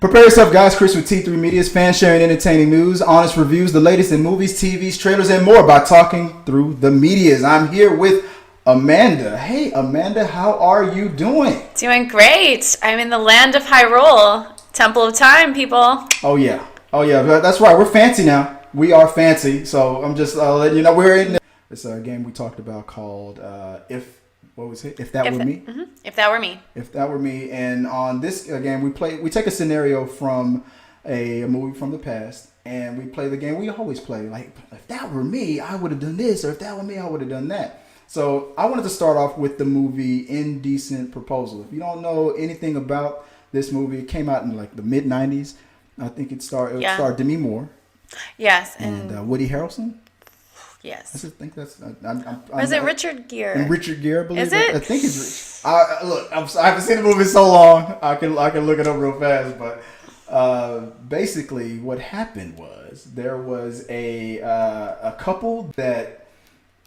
Prepare yourself, guys. Chris with T3 Media's fan sharing entertaining news, honest reviews, the latest in movies, TVs, trailers, and more by talking through the medias. I'm here with Amanda. Hey, Amanda, how are you doing? Doing great. I'm in the land of Hyrule. Temple of Time, people. Oh, yeah. That's right. We're fancy now. We are fancy. So I'm just letting you know we're in this game we talked about called If Were Me? If That Were Me. If That Were Me. And on this game, we take a scenario from a movie from the past, and we play the game we always play. Like, if that were me, I would have done this, or if that were me, I would have done that. So I wanted to start off with the movie Indecent Proposal. If you don't know anything about this movie, it came out in like the mid '90s. I think it starred Demi Moore. Yes, and Woody Harrelson. Yes. I think that's. Was it Richard Gere? And Richard Gere, I believe. Is it? I think it's. Look, I haven't seen the movie in so long. I can look it up real fast, but basically, what happened was there was a couple that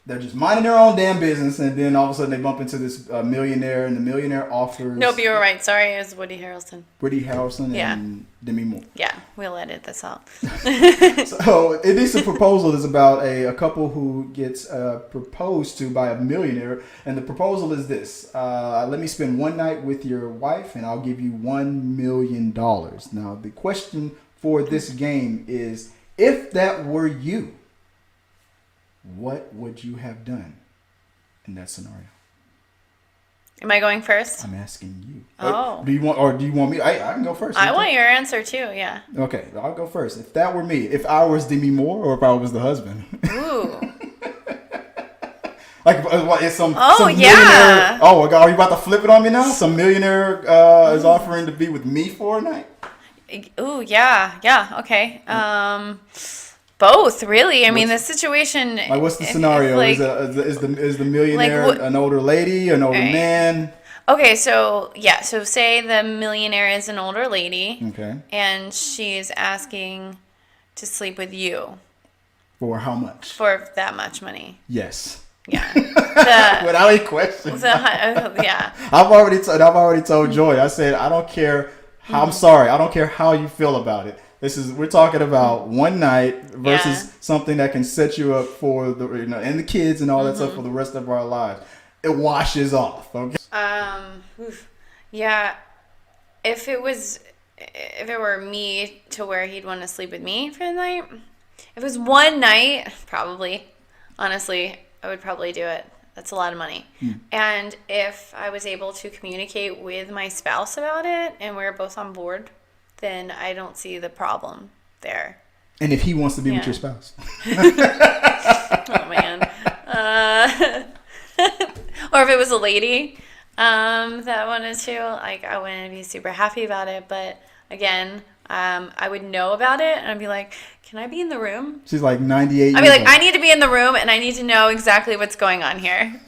they're just minding their own damn business, and then all of a sudden they bump into this millionaire, and the millionaire offers. Nope, you were right. Sorry, it was Woody Harrelson. Woody Harrelson and Demi Moore. Yeah, we'll edit this out. So, Indecent Proposal is about a couple who gets proposed to by a millionaire, and the proposal is this: let me spend one night with your wife, and I'll give you $1 million. Now, the question for this game is, if that were you, what would you have done in that scenario? Am I going first? I'm asking you. Oh. Do you want me? I can go first. I want your answer too, yeah. Okay, I'll go first. If that were me, if I was Demi Moore or if I was the husband. Ooh. Like, what is some yeah. millionaire? Oh, my God, are you about to flip it on me now? Some millionaire is offering to be with me for a night? Ooh, yeah, okay. Both, really. I mean, the situation. Like, what's the scenario? Like, is the millionaire like, an older lady, an older man? Okay, so say the millionaire is an older lady. Okay. And she's asking to sleep with you. For how much? For that much money. Yes. Yeah. Without any question. Yeah. I've already told Joy. I said I don't care. I'm sorry. I don't care how you feel about it. We're talking about one night versus something that can set you up for and the kids and all that stuff for the rest of our lives. It washes off. Okay. Yeah. If it were me to where he'd want to sleep with me for the night, if it was one night, probably, honestly, I would probably do it. That's a lot of money. And if I was able to communicate with my spouse about it and we're both on board, then I don't see the problem there. And if he wants to be with your spouse? Oh, man. Or if it was a lady that wanted to, like, I wouldn't be super happy about it. But, again, I would know about it, and I'd be like, can I be in the room? She's like 98 I'd be like, I need to be in the room, and I need to know exactly what's going on here.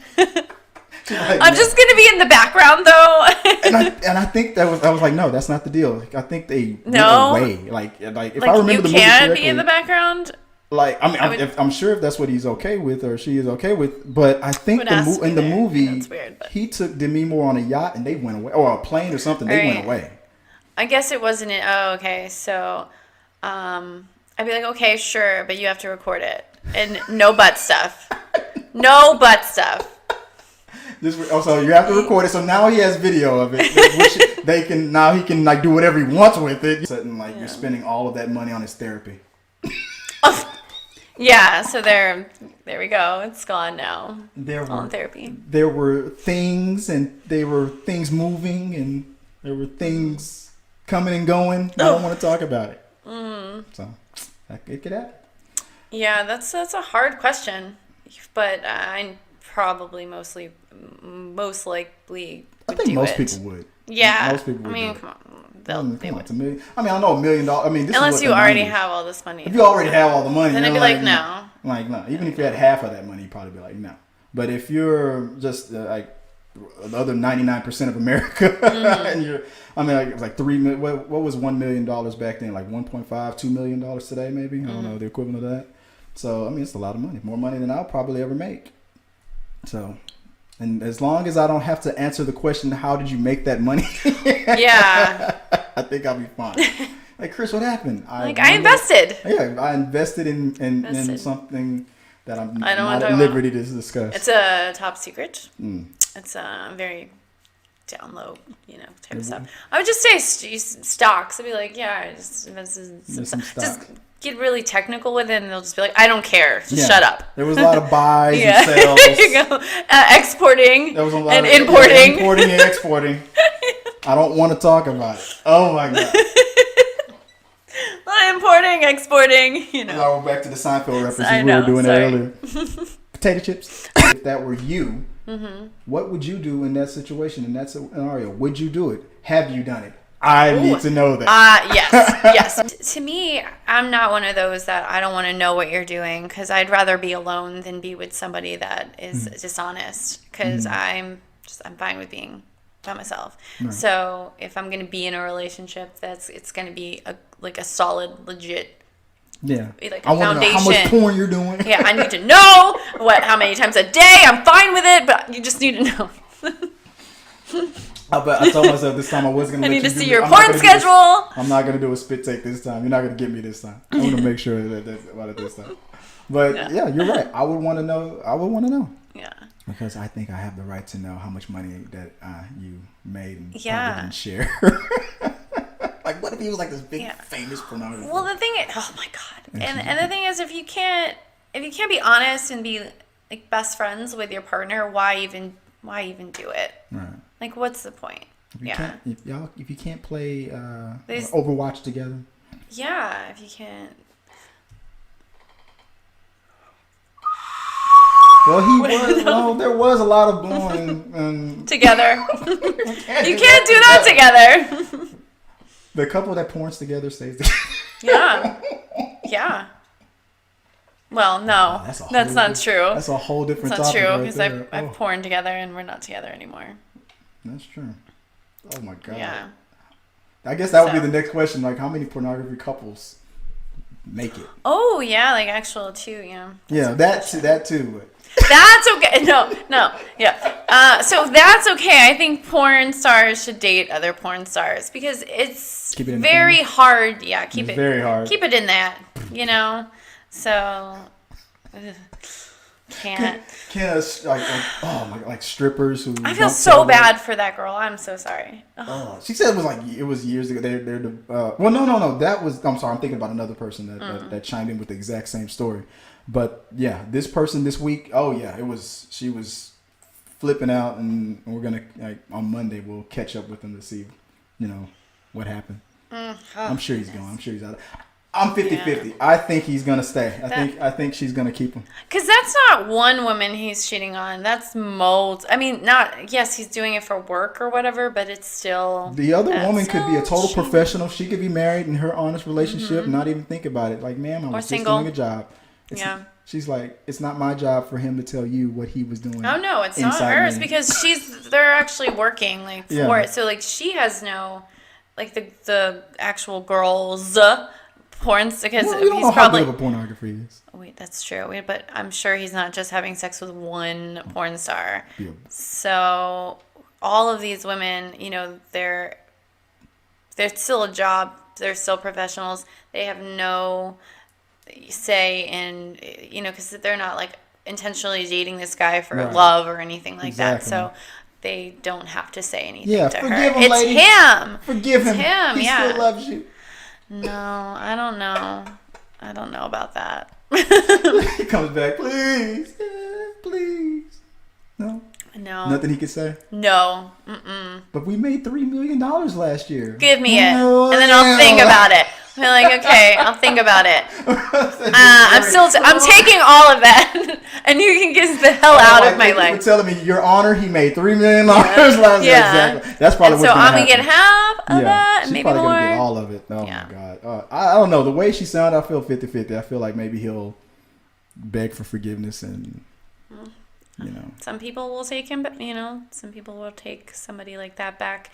Like, I'm just gonna be in the background though. and I think I was like, no, that's not the deal. Like, I think they went away. Like if I remember the movie correctly, you can't be in the background. Like, I'm sure if that's what he's okay with or she is okay with, but I think in the movie, that's weird, but. He took Demi Moore on a yacht and they went away, or a plane or something. They went away. I guess it wasn't it. Oh, okay. So, I'd be like, okay, sure, but you have to record it and no butt stuff. No butt stuff. So you have to record it. So now he has video of it, which he can like do whatever he wants with it. Suddenly, like you're spending all of that money on his therapy. Yeah. So there we go. It's gone now. On therapy. There were things, and there were things moving, and there were things coming and going. I don't want to talk about it. So it could happen. Yeah, that's a hard question, but I probably most likely would I think most people would. Yeah. Most people would. I mean, come on. They would. I know $1 million. I mean, this unless is you already have all this money. If you already have all the money, then I'd be like, no. Like, no. Even if you had half of that money, you'd probably be like, no. But if you're just like the other 99% of America, and it was like $3 million. What was $1 million back then? Like $1.5, $2 million today, maybe. I don't know the equivalent of that. So I mean, it's a lot of money. More money than I'll probably ever make. So, and as long as I don't have to answer the question, how did you make that money? Yeah. I think I'll be fine. Like, Chris, what happened? I invested. I invested in something that I'm I don't not want to at talk liberty to discuss. It's a top secret. It's a very down low, type of stuff. I would just say stocks. I'd be like, yeah, I just invested in some stock. Just get really technical with it, and they'll just be like, I don't care. Just shut up. There was a lot of buys and sales. There you go. Exporting there was a lot and of importing. Importing and exporting. I don't want to talk about it. Oh, my God. Importing, exporting, I went back to the Seinfeld references we were doing earlier. Potato chips. If that were you, what would you do in that situation, in that scenario? Would you do it? Have you done it? I need to know that. Yes. To me, I'm not one of those that I don't want to know what you're doing, because I'd rather be alone than be with somebody that is dishonest, because I'm fine with being by myself. Right. So if I'm going to be in a relationship, it's going to be a solid, legit. Yeah. Like I want to know how much porn you're doing. Yeah, I need to know how many times a day. I'm fine with it, but you just need to know. I told myself this time I wasn't going to. I need to see your porn schedule. I'm not going to do a spit take this time. You're not going to get me this time. I want to make sure that's about it this time. But yeah, you're right. I would want to know. Yeah. Because I think I have the right to know how much money that you made and didn't share. Like, what if he was like this big famous pornographer? Well, the thing is, oh my God. And the thing is, if you can't be honest and be like best friends with your partner, why even do it? Right. Like, what's the point? If you can't play Overwatch together. Yeah, if you can't. Well, there was a lot of blowing together. You can't do that together. The couple that porns together stays together. Yeah. Well, no, that's not true. That's a whole different topic. That's not true, because I've porned together and we're not together anymore. That's true. Oh my God. Yeah. I guess that would be the next question. Like, how many pornography couples make it? Oh yeah, like actual too. Yeah, that too. That's okay. No. Yeah. So that's okay. I think porn stars should date other porn stars, because it's very hard. Yeah, keep it very hard. Keep it in that. So can't like strippers who. I feel so bad for that girl. I'm so sorry. She said it was years ago. Well, no. That was. I'm sorry. I'm thinking about another person that chimed in with the exact same story. But yeah, this person this week. Oh yeah, she was flipping out, and we're gonna on Monday we'll catch up with him to see, what happened. I'm sure he's gone. I'm sure he's out. I'm 50-50. I think he's gonna stay. I think she's gonna keep him. Because that's not one woman he's cheating on. That's multiple. I mean, yes, he's doing it for work or whatever, but it's still. The other woman could be a total professional. She could be married in her honest relationship, not even think about it. Like, ma'am, I was just doing a job. She's like, it's not my job for him to tell you what he was doing. Oh no, it's not hers, because they're actually working for it. So like, she has no, like the actual girls. Porns, because we don't know how big of a pornography is. Wait, that's true. But I'm sure he's not just having sex with one porn star. Yeah. So all of these women, they're still a job. They're still professionals. They have no say in, because they're not like intentionally dating this guy for love or anything like that. So they don't have to say anything to her. Him, ladies. Him. Forgive him. It's him. He still loves you. No, I don't know. I don't know about that. He comes back, please. No. Nothing he could say? No. Mm-mm. But we made $3 million last year. Give me it. And then I'll think about it. I'm like, okay, I'll think about it. I'm taking all of that, and you can get the hell out of my life. You're telling me, Your Honor, he made $3 million last year. Exactly. That's probably what's going to happen. So I'm going to get half of that, and maybe more. She's probably going to get all of it. Oh, my God. I don't know. The way she sounded, I feel 50-50. I feel like maybe he'll beg for forgiveness and, Some people will take him, but, some people will take somebody like that back.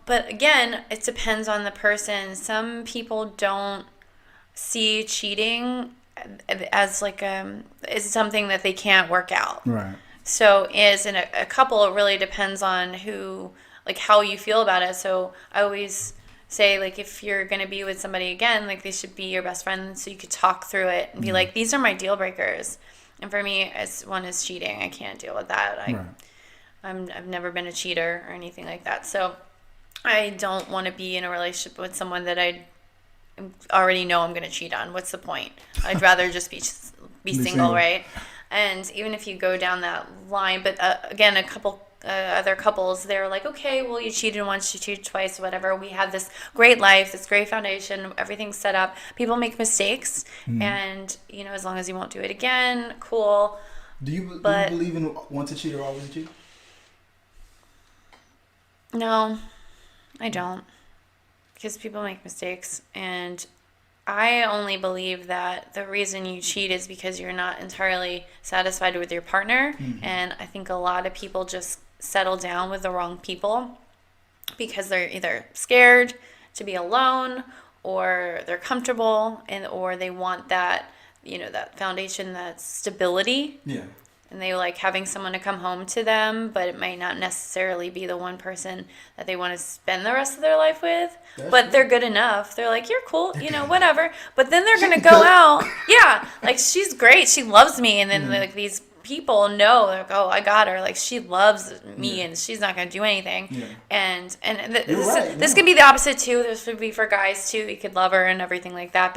But again, it depends on the person. Some people don't see cheating as is something that they can't work out. Right. So as in a couple, it really depends on who like how you feel about it. So I always say, like, if you're going to be with somebody again, like, they should be your best friend so you could talk through it and be like, these are my deal breakers. And for me, one is cheating. I can't deal with that. I've never been a cheater or anything like that. So I don't want to be in a relationship with someone that I already know I'm going to cheat on. What's the point? I'd rather just be single, right? And even if you go down that line, but again, a couple other couples, they're like, okay, well, you cheated once, you cheated twice, whatever. We have this great life, this great foundation, everything's set up. People make mistakes, and as long as you won't do it again, cool. Do you believe in once a cheater, always a cheater? No, I don't, because people make mistakes, and I only believe that the reason you cheat is because you're not entirely satisfied with your partner. And I think a lot of people just settle down with the wrong people because they're either scared to be alone, or they're comfortable, or they want that, that foundation, that stability. Yeah. And they like having someone to come home to them, but it might not necessarily be the one person that they want to spend the rest of their life with. But they're good enough. They're like, you're cool, whatever. But then they're going to go out. Yeah, like, she's great. She loves me. And then like these people know, like, oh, I got her. Like, she loves me, and she's not going to do anything. Yeah. And this could be the opposite too. This would be for guys too. You could love her and everything like that.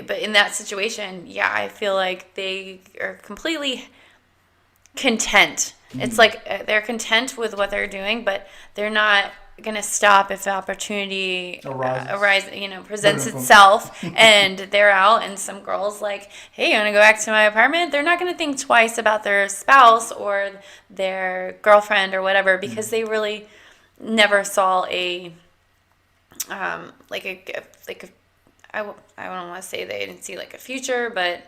But in that situation, yeah, I feel like they are completely content. It's like they're content with what they're doing, but they're not going to stop if the opportunity presents itself and they're out, and some girl's like, hey, you want to go back to my apartment? They're not going to think twice about their spouse or their girlfriend or whatever, because they really never saw I don't want to say they didn't see like a future, but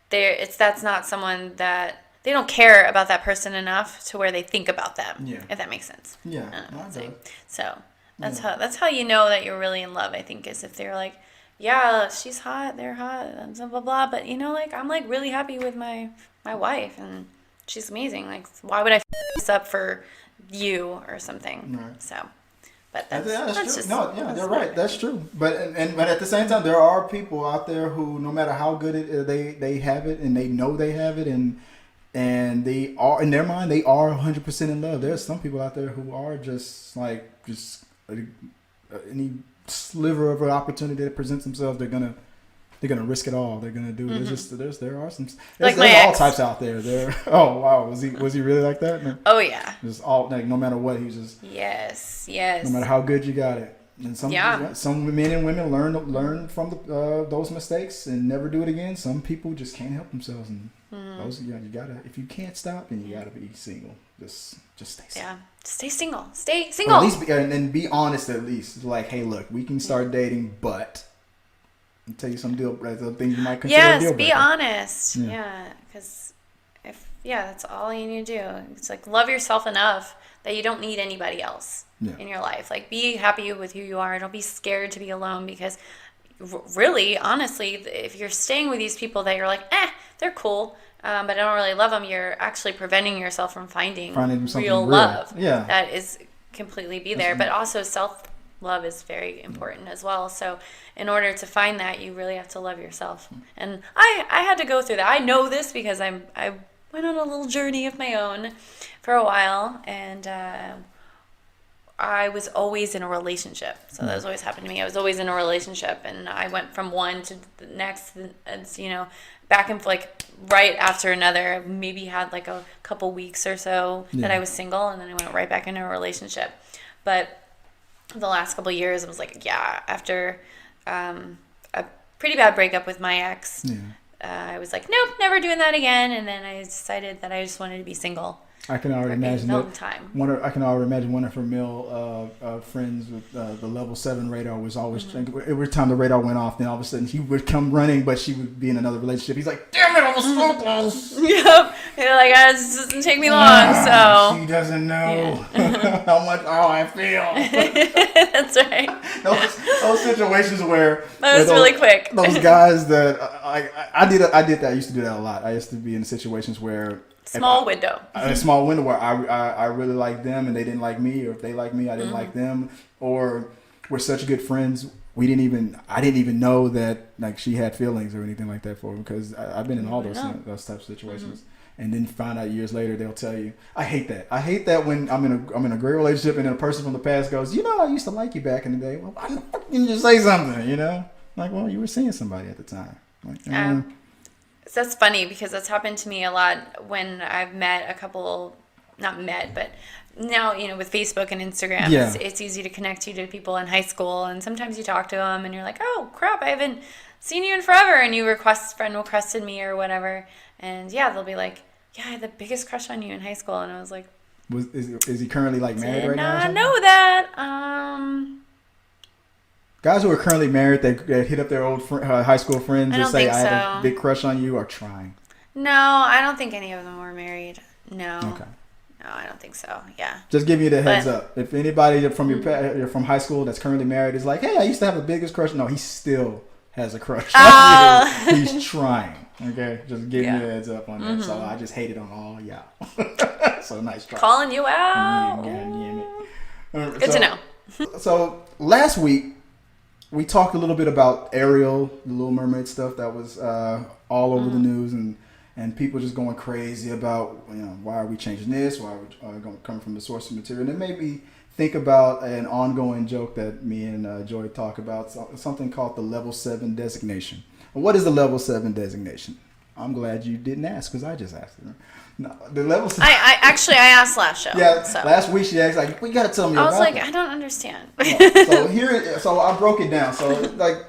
that's not someone that they don't care about that person enough to where they think about them. Yeah. If that makes sense. Yeah. So that's how you know that you're really in love, I think, is if they're like, yeah, she's hot, they're hot, and blah blah blah. But like, I'm like really happy with my wife, and she's amazing. Like, why would I this up for you or something? Right. So. But that's true. Just, you're right. That's true. But at the same time, there are people out there who, no matter how good they have it, and they know they have it, and they are, in their mind, they are 100% in love. There's some people out there who are just any sliver of an opportunity that presents themselves, they're gonna risk it all. They're gonna do. There are some. There's all types out there. Oh wow, was he really like that? No. Oh yeah. Just all, like, no matter what, he's just. Yes. No matter how good you got it, and some men and women learn from those mistakes and never do it again. Some people just can't help themselves, and those you gotta. If you can't stop, then you gotta be single. Just stay single. Yeah, stay single. Stay single. Or at least and be honest. At least, like, hey, look, we can start dating, but. I'll tell you some things you might consider a deal breaker. Be honest. Yeah, because that's all you need to do. It's like, love yourself enough that you don't need anybody else in your life. Like, be happy with who you are. Don't be scared to be alone, because really, honestly, if you're staying with these people that you're like, they're cool, but I don't really love them, you're actually preventing yourself from finding real love. Yeah. That is completely there. But also self-love is very important as well. So in order to find that, you really have to love yourself. And I had to go through that. I know this because I went on a little journey of my own for a while, and I was always in a relationship. So that was always happened to me. I was always in a relationship, and I went from one to the next, and back and like right after another. Maybe had like a couple weeks or so that I was single, and then I went right back into a relationship. But the last couple of years, it was like, after a pretty bad breakup with my ex, I was like, nope, never doing that again. And then I decided that I just wanted to be single. I can already imagine that. I can already imagine one of her male friends with the level 7 radar was always every time the radar went off, then all of a sudden he would come running, but she would be in another relationship. He's like, damn it, I was so close. Yep. You're like, it doesn't take me long, so. She doesn't know how I feel. That's right. Those situations where that was really quick. Those guys that I did that. I used to do that a lot. I used to be in situations where Small window. A small window where I really like them and they didn't like me, or if they like me, I didn't like them, or we're such good friends. I didn't even know that like she had feelings or anything like that for him, because I've been in all those types of situations. And then find out years later, they'll tell you. I hate that. I hate that when I'm in a great relationship and then a person from the past goes, I used to like you back in the day. Well, why the fuck didn't you just say something? Like, well, you were seeing somebody at the time. Like, That's funny because that's happened to me a lot when I've met a couple, not met, but now, with Facebook and Instagram, it's easy to connect you to people in high school. And sometimes you talk to them and you're like, oh, crap, I haven't seen you in forever. And friend requested me or whatever. And they'll be like, I had the biggest crush on you in high school. And I was like, is he currently like married right now? I know that. Guys who are currently married, they hit up their old high school friends and say, I had a big crush on you, are trying. No, I don't think any of them were married. No. Okay. No, I don't think so. Yeah. Just give you the heads up. If anybody from high school that's currently married is like, hey, I used to have the biggest crush. No, he still has a crush on you. He's trying. Okay? Just give you the heads up on that. So I just hate it on all y'all. So nice try. Calling you out. Good to know. So last week, we talked a little bit about Ariel, the Little Mermaid stuff that was all over the news, and people just going crazy about, why are we changing this? Why are we coming from the source of material? And it made me think about an ongoing joke that me and Joy talk about, something called the Level 7 designation. What is the Level 7 designation? I'm glad you didn't ask, because I just asked it. No, the Level 7. I asked last show. Yeah, so. Last week she asked, like, you got to tell me about it. I was like, I don't understand. So I broke it down. So, like,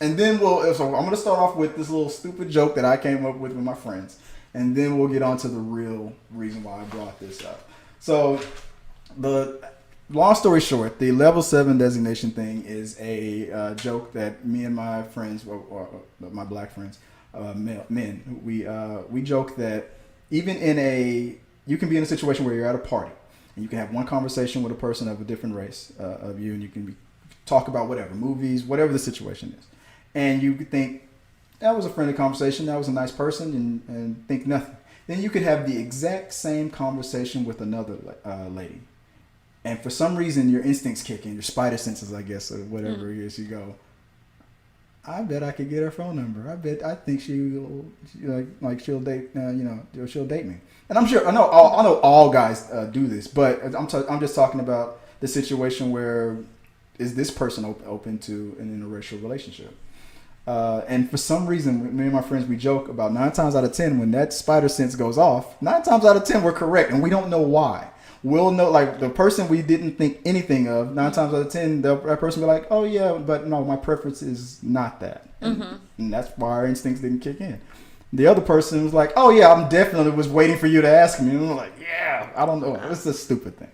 and then so I'm going to start off with this little stupid joke that I came up with my friends. And then we'll get on to the real reason why I brought this up. So, long story short, the Level 7 designation thing is a joke that me and my friends, or my black friends, men, we joke that even you can be in a situation where you're at a party and you can have one conversation with a person of a different race of you, and you can talk about whatever, movies, whatever the situation is. And you could think, that was a friendly conversation, that was a nice person, and think nothing. Then you could have the exact same conversation with another lady. And for some reason, your instincts kick in, your spider senses, I guess, or whatever it is, you go, I bet I could get her phone number. I think she'll date, she'll date me. And I'm sure, I know all guys do this, but I'm just talking about the situation where, is this person open to an interracial relationship? And for some reason, me and my friends, we joke about 9 times out of 10, when that spider sense goes off, 9 times out of 10 we're correct, and we don't know why. We'll know, like, the person we didn't think anything of, 9 times out of 10, that person will be like, oh yeah, but no, my preference is not that. And that's why our instincts didn't kick in. The other person was like, oh yeah, I'm definitely was waiting for you to ask me. And I'm like, yeah, I don't know. It's a stupid thing.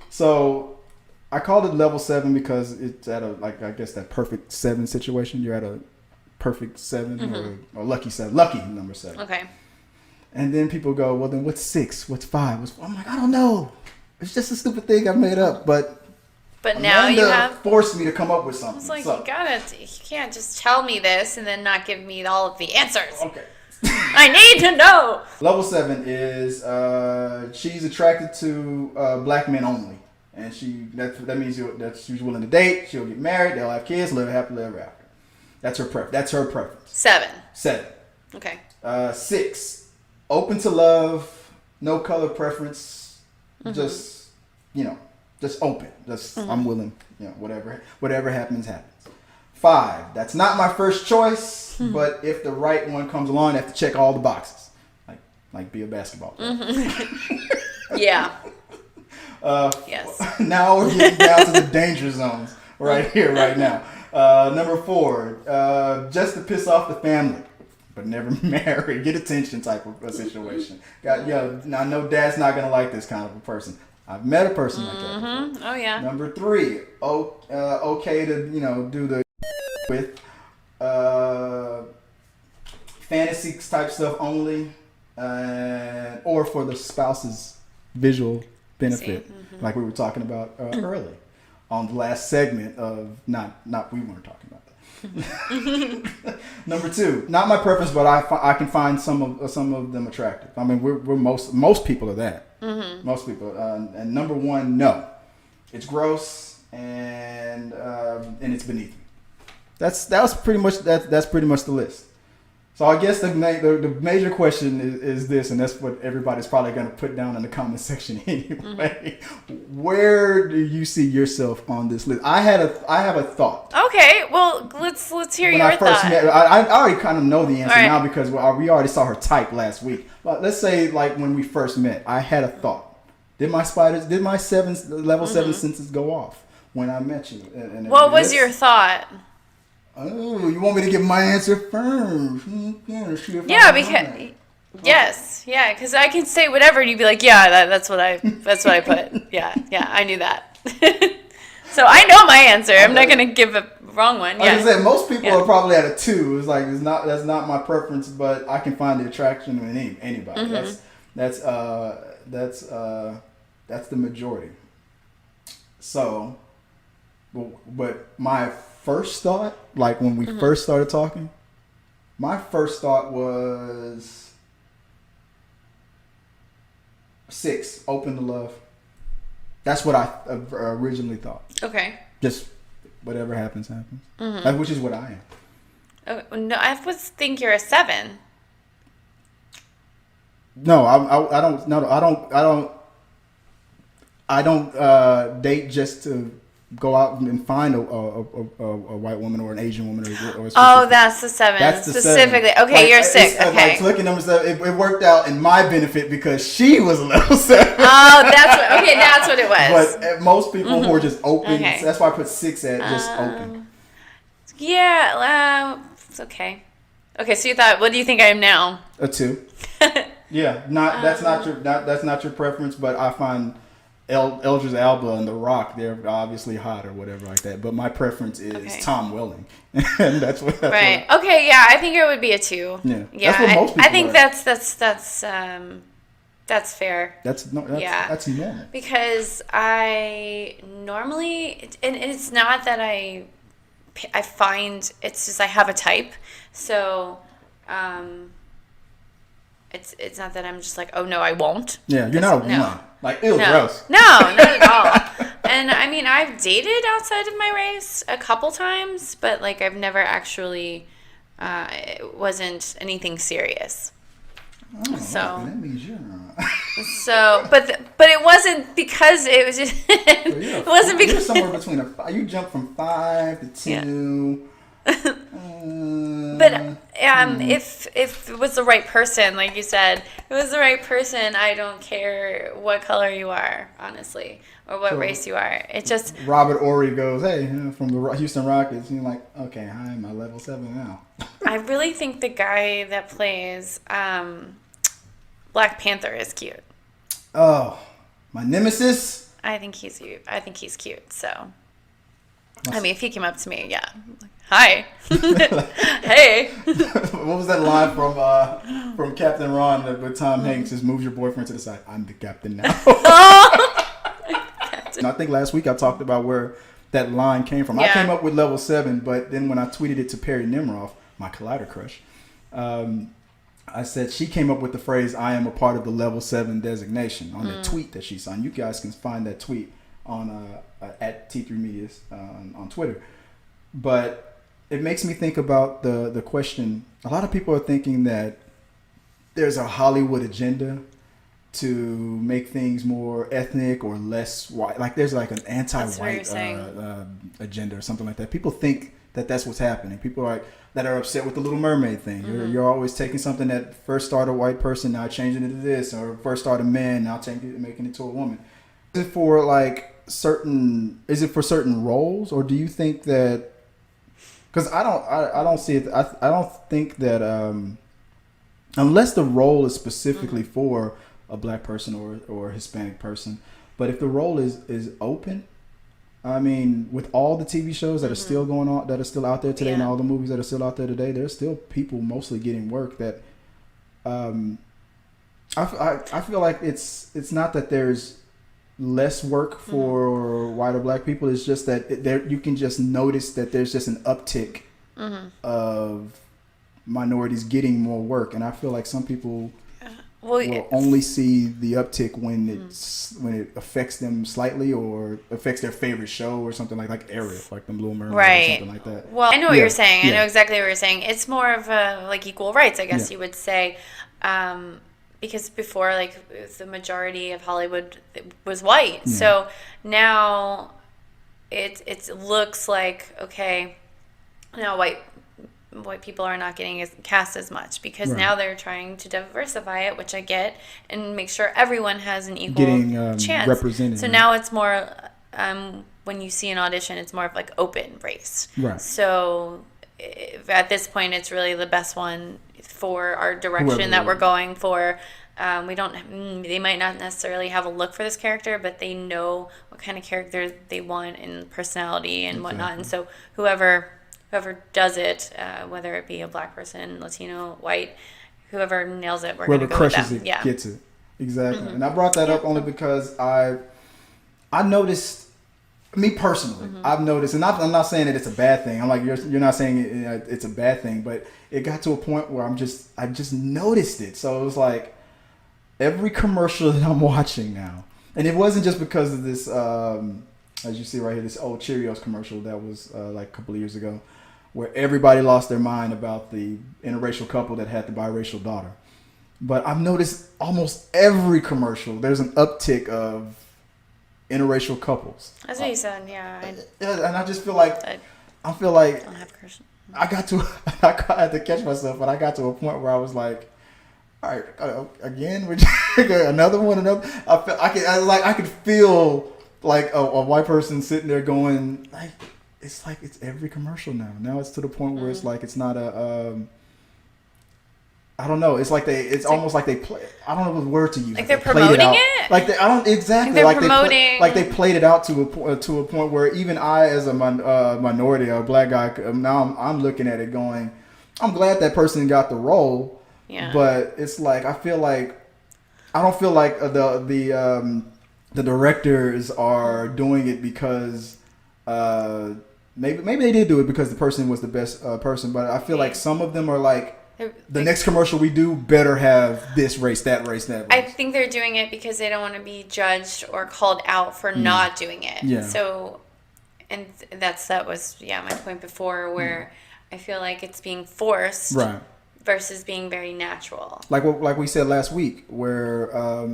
So I called it Level 7 because it's at I guess that perfect 7 situation. You're at a perfect 7 or lucky 7, lucky number 7. Okay. And then people go, well, then what's 6? What's 5? I'm like, I don't know. It's just a stupid thing I made up. But now you have forced me to come up with something. It's like, you can't just tell me this and then not give me all of the answers. Okay. I need to know. Level 7 is she's attracted to black men only. And that means that she's willing to date. She'll get married. They'll have kids. Live happily ever after. That's her preference. 7. Okay. 6. Open to love, no color preference, just open. I'm willing, whatever happens. 5, that's not my first choice, but if the right one comes along, I have to check all the boxes, like be a basketball player. Yeah. Yes. Now we're getting down to the danger zones right here, right now. Number 4, just to piss off the family, but never marry, get attention type of a situation. I know Dad's not gonna like this kind of a person. I've met a person like that before. Oh yeah. Number 3, okay to do the with fantasy type stuff only, or for the spouse's visual benefit, like we were talking about early on the last segment of not we weren't talking about that. Number 2, not my preference, but I can find some of them attractive. I mean, we're most people are that. Mm-hmm. Most people. And number 1, no, it's gross and it's beneath me. That's pretty much the list. So I guess the major question is this, and that's what everybody's probably going to put down in the comment section anyway. Mm-hmm. Where do you see yourself on this list? I have a thought. Okay, well let's hear your thought. I already kind of know the answer now because we already saw her type last week. But let's say like when we first met, I had a thought. Did my level 7 senses go off when I met you? What was your thought? Oh, you want me to give my answer first? Yeah, because because I can say whatever, and you'd be like, yeah, that's what I put. Yeah, I knew that. So I know my answer. I'm not gonna give a wrong one. Like I said, most people are probably at a 2. It's like that's not my preference, but I can find the attraction in anybody. Mm-hmm. That's the majority. So, but my first thought, like when we first started talking, my first thought was 6, open to love. That's what I originally thought. Okay. Just whatever happens. Mm-hmm. Which is what I am. Oh, no, I would think you're a 7. No, I don't date just to go out and find a white woman or an Asian woman or that's the 7. That's the specifically 7. Okay, like, you're 6. Okay. Like, look at number 7. It worked out in my benefit because she was a level 7. Oh, that's what it was. But most people who are just open, so that's why I put 6 at just open. Yeah, it's okay. Okay, so you thought, what do you think I am now? A 2. Yeah, that's not your preference, but I find Eldridge Elba and The Rock, they're obviously hot or whatever like that. But my preference is Tom Welling, and that's what. Okay, yeah, I think it would be a 2. Yeah, that's what most people I think are. that's fair. That's normal. Because I normally, and it's not that I find, it's just I have a type, so. It's not that I'm just like, oh no, I won't. Yeah, you're not a woman. Like, ew, gross. No, not at all. And I mean, I've dated outside of my race a couple times, but like I've never actually, it wasn't anything serious. Oh, so that means you're not. So, but it wasn't because it was just. It wasn't because you're somewhere between you jumped from 5 to 2. Yeah. But if it was the right person, like you said, if it was the right person, I don't care what color you are, honestly, or what race you are. It just Robert Ory goes, hey, from the Houston Rockets, and you're like, okay, hi, I'm a level 7 now. I really think the guy that plays Black Panther is cute. Oh, my nemesis. I think he's cute. So, I mean, if he came up to me, yeah. Hi. Hey. What was that line from Captain Ron with Tom Hanks? Just move your boyfriend to the side. I'm the captain now. Captain. I think last week I talked about where that line came from. Yeah. I came up with level 7, but then when I tweeted it to Perry Nemiroff, my Collider crush, I said she came up with the phrase, I am a part of the level 7 designation on the tweet that she signed. You guys can find that tweet on at T3 Media on Twitter. But it makes me think about the question. A lot of people are thinking that there's a Hollywood agenda to make things more ethnic or less white. Like there's like an anti-white agenda or something like that. People think that that's what's happening. People are that are upset with the Little Mermaid thing. Mm-hmm. You're always taking something that first started a white person, now changing it to this, or first started a man, now making it to a woman. Is it for certain roles, or do you think that? Because I don't see it. I don't think that unless the role is specifically for a black person or a Hispanic person, but if the role is open, I mean, with all the TV shows that are still going on, that are still out there today, and all the movies that are still out there today, there's still people mostly getting work that. I feel like it's not that there's less work for white or black people. It's just that you can just notice that there's just an uptick of minorities getting more work, and I feel like some people Well, will only see the uptick when it affects them slightly or affects their favorite show or something like Ariel, like the Blue Mermaid or something like that. Well, I know what you're saying. I Yeah. know exactly what you're saying. It's more of a like equal rights, I guess you would say, because before, like the majority of Hollywood was white, so now it looks like okay, now white people are not getting cast as much because now they're trying to diversify it, which I get, and make sure everyone has an equal chance. Represented. So now it's more when you see an audition, it's more of like open race. Right. So at this point, it's really the best one for our direction that we're going for. They might not necessarily have a look for this character, but they know what kind of character they want and personality and whatnot. And so whoever does it, whether it be a black person, Latino, white, whoever nails it, we're going to go with them. Whoever crushes it gets it. Exactly. And I brought that up only because I noticed, me personally, I've noticed, and I'm not saying that it's a bad thing. I'm like, you're not saying it's a bad thing, but it got to a point where I just noticed it. So it was like every commercial that I'm watching now, and it wasn't just because of this, as you see right here, this old Cheerios commercial that was like a couple of years ago, where everybody lost their mind about the interracial couple that had the biracial daughter. But I've noticed almost every commercial, there's an uptick of interracial couples. That's what you said, yeah. And I just feel like, I don't have a crush. I had to catch myself, but I got to a point where I was like, all right, again, another one. I could feel like a white person sitting there going, like, it's every commercial now. Now it's to the point where it's like it's not a. I don't know. It's like it's almost like they play. I don't know what word to use. Like they're promoting it. Like I don't exactly. Like they're promoting. They played it out to a point where even I, as a minority, a black guy, now I'm looking at it going, I'm glad that person got the role. Yeah. But it's like I don't feel like the directors are doing it because maybe they did do it because the person was the best person, but I feel like some of them are like, the next commercial we do better have this race, that race, that race. I think they're doing it because they don't want to be judged or called out for not doing it. Yeah. So, and that was my point before, where I feel like it's being forced, right, versus being very natural. Like we said last week, where I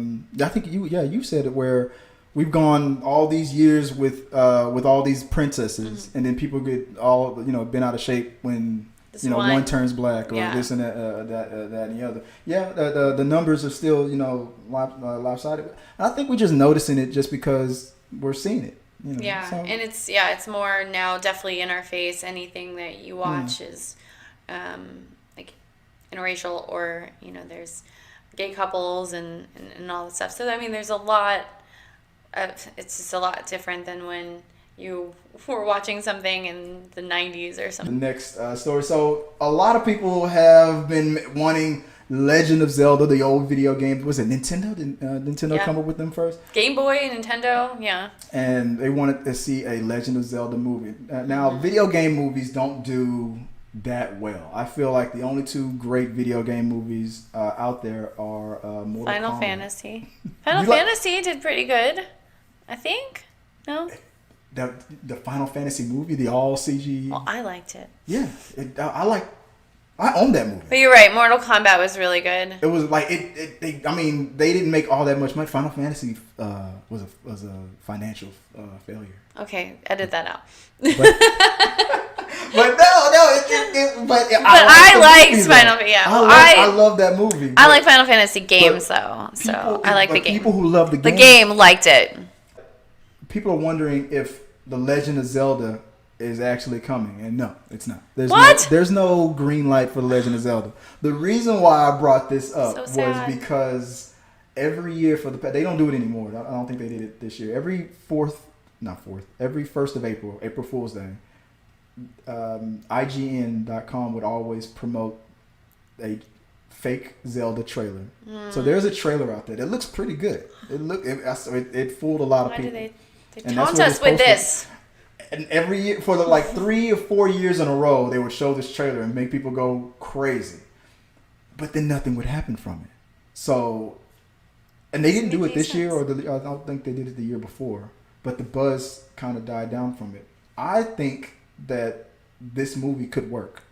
think you said it, where we've gone all these years with all these princesses, and then people get all been out of shape when one turns black or this and that and the other. Yeah, the numbers are still lopsided. And I think we're just noticing it just because we're seeing it. Yeah, so. And it's more now definitely in our face. Anything that you watch is like interracial, or there's gay couples and all that stuff. So I mean, there's a lot. It's just a lot different than when you were watching something in the 90s or something. The next story. So a lot of people have been wanting Legend of Zelda, the old video game. Was it Nintendo? Did Nintendo come up with them first? Game Boy, Nintendo, yeah. And they wanted to see a Legend of Zelda movie. Now, video game movies don't do that well. I feel like the only two great video game movies out there are Mortal Final Kombat. Fantasy. Final Fantasy did pretty good, I think. No? The Final Fantasy movie, the all CG. Well, I liked it. Yeah, I own that movie. But you're right, Mortal Kombat was really good. It was like they didn't make all that much money. Final Fantasy was a financial failure. Okay, edit that out. But I liked Final Fantasy. Yeah, I love that movie. I like Final Fantasy games though, so I like the game. People who love the game liked it. People are wondering if the Legend of Zelda is actually coming, and no, it's not. There's no green light for the Legend of Zelda. The reason why I brought this up was because every year they don't do it anymore. I don't think they did it this year. Every every 1st of April Fool's Day, IGN.com would always promote a fake Zelda trailer. So there's a trailer out there that looks pretty good. It fooled a lot of people. They taunt us with this. And every year, for like 3 or 4 years in a row, they would show this trailer and make people go crazy. But then nothing would happen from it. So, and they didn't do it this year, or I don't think they did it the year before. But the buzz kind of died down from it. I think that this movie could work.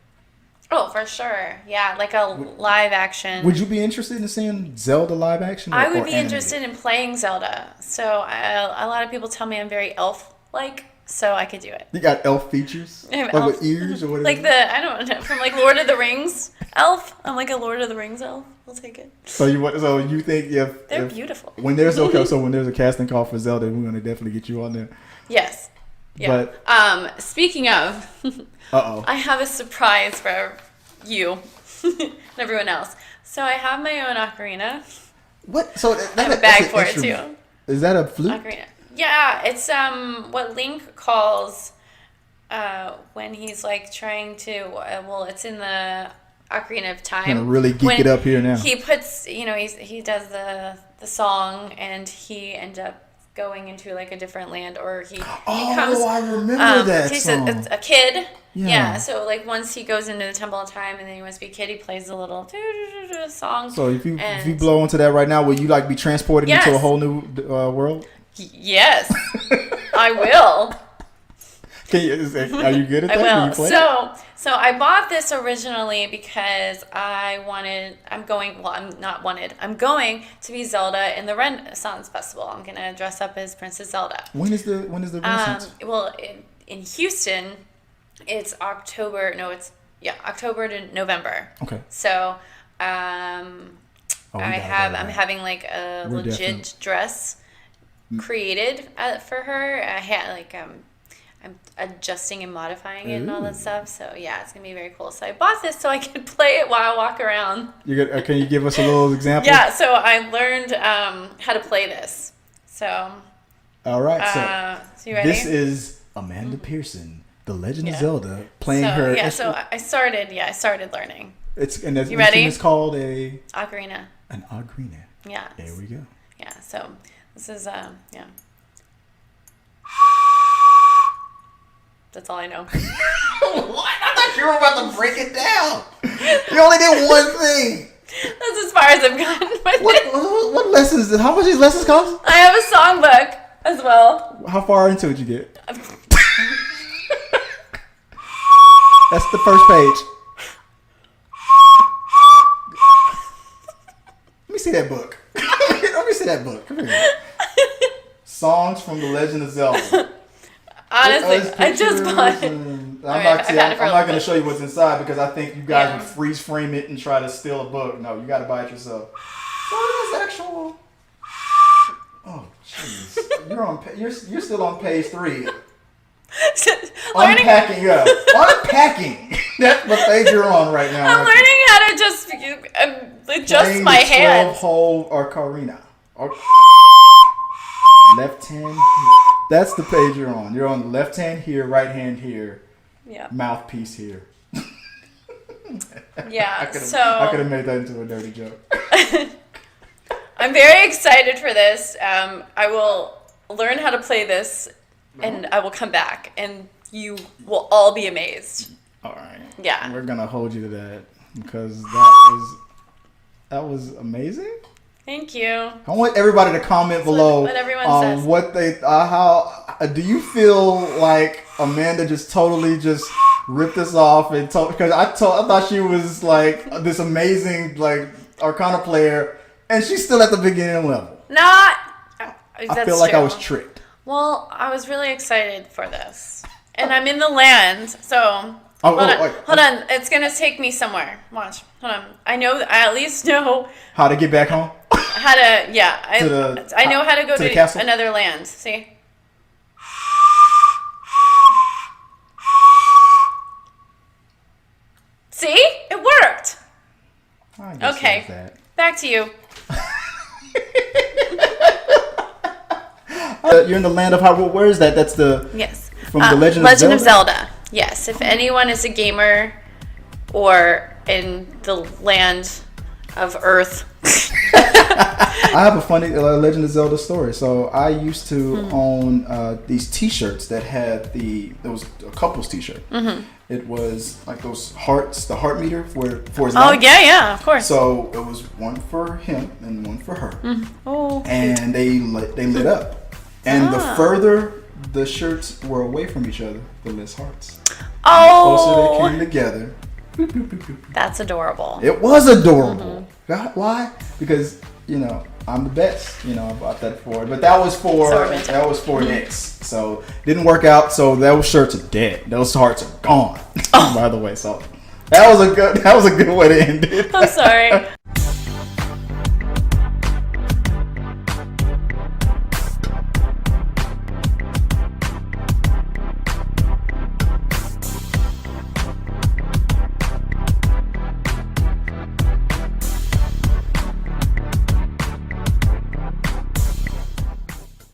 Oh, for sure. Yeah, like a live action. Would you be interested in seeing Zelda live action? I would be interested in playing Zelda. So a lot of people tell me I'm very elf-like, so I could do it. You got elf features? Like elf. With ears or whatever? Like I don't know, from like Lord of the Rings elf. I'm like a Lord of the Rings elf. I'll take it. So you think they're beautiful. When there's when there's a casting call for Zelda, we're gonna definitely get you on there. Yes. Yeah. But speaking of, I have a surprise for you and everyone else. So I have my own ocarina. What? So I have a bag for it too. Is that a flute? Ocarina. Yeah, it's what Link calls when he's like trying to. It's in the Ocarina of Time. Gonna really geek it up here now. He puts, he does the song, and he ends up going into like a different land, or he comes. I remember that song. He's a kid. Yeah. So like once he goes into the Temple of Time, and then he wants to be a kid, he plays the little song. So if you blow into that right now, will you like be transported into a whole new world? Yes, I will. Are you good at that? I will. So I bought this originally because I'm going to be Zelda in the Renaissance Festival. I'm going to dress up as Princess Zelda. When is the Renaissance? In Houston, it's October to November. Okay. So I'm having like a legit dress created for her. I had I'm adjusting and modifying it and all that stuff. So yeah, it's gonna be very cool. So I bought this so I could play it while I walk around. Can you give us a little example? Yeah. So I learned how to play this. So. All right. So you ready? This is Amanda Pearson, The Legend of Zelda, playing her. Yeah. So I started learning. You ready? It's called a ocarina. An ocarina. Yeah. There we go. Yeah. So this is That's all I know. What? I thought you were about to break it down. You only did one thing. That's as far as I've gotten with it. What lessons? How much these lessons cost? I have a songbook as well. How far into it you get? That's the first page. Let me see that book. Let me see that book. Come here. Songs from The Legend of Zelda. Honestly, I just bought it. I'm not going to show you what's inside because I think you guys would freeze frame it and try to steal a book. No, you got to buy it yourself. So there's actual. Oh, jeez. You're still on page 3. Unpacking. Yeah, unpacking. That's what page you're on right now. I'm learning how to just adjust my hands. 12-hole ocarina. Left hand. That's the page you're on. You're on the left hand here, right hand here. Yeah. Mouthpiece here. Yeah. I could have made that into a dirty joke. I'm very excited for this. I will learn how to play this, and I will come back, and you will all be amazed. All right. Yeah. We're gonna hold you to that because that was amazing. Thank you. I want everybody to comment below what everyone says. What they how do you feel like Amanda just totally just ripped us off and because I thought she was like this amazing like Arcana player and she's still at the beginning level. I feel like I was tricked. Well, I was really excited for this, and I'm in the land, so. Hold on. It's going to take me somewhere. Watch. Hold on. I at least know how to get back home. I know how to go to another land. See? See? It worked. Okay. Back to you. You're in the land of Hyrule. Where is that? That's from the Legend of Zelda. Yes, if anyone is a gamer or in the land of Earth, I have a funny Legend of Zelda story. So I used to own these T-shirts that had it was a couples T-shirt. It was like those hearts, the heart meter for his life. Yeah, of course. So it was one for him and one for her. Oh, and they lit up. And the further the shirts were away from each other, the less hearts. Oh, The closer they came together. That's adorable. It was adorable. Why? Because I'm the best. I bought that for it. But that was for an ex. So didn't work out. So those shirts are dead. Those hearts are gone. By the way, so that was a good way to end it. I'm sorry.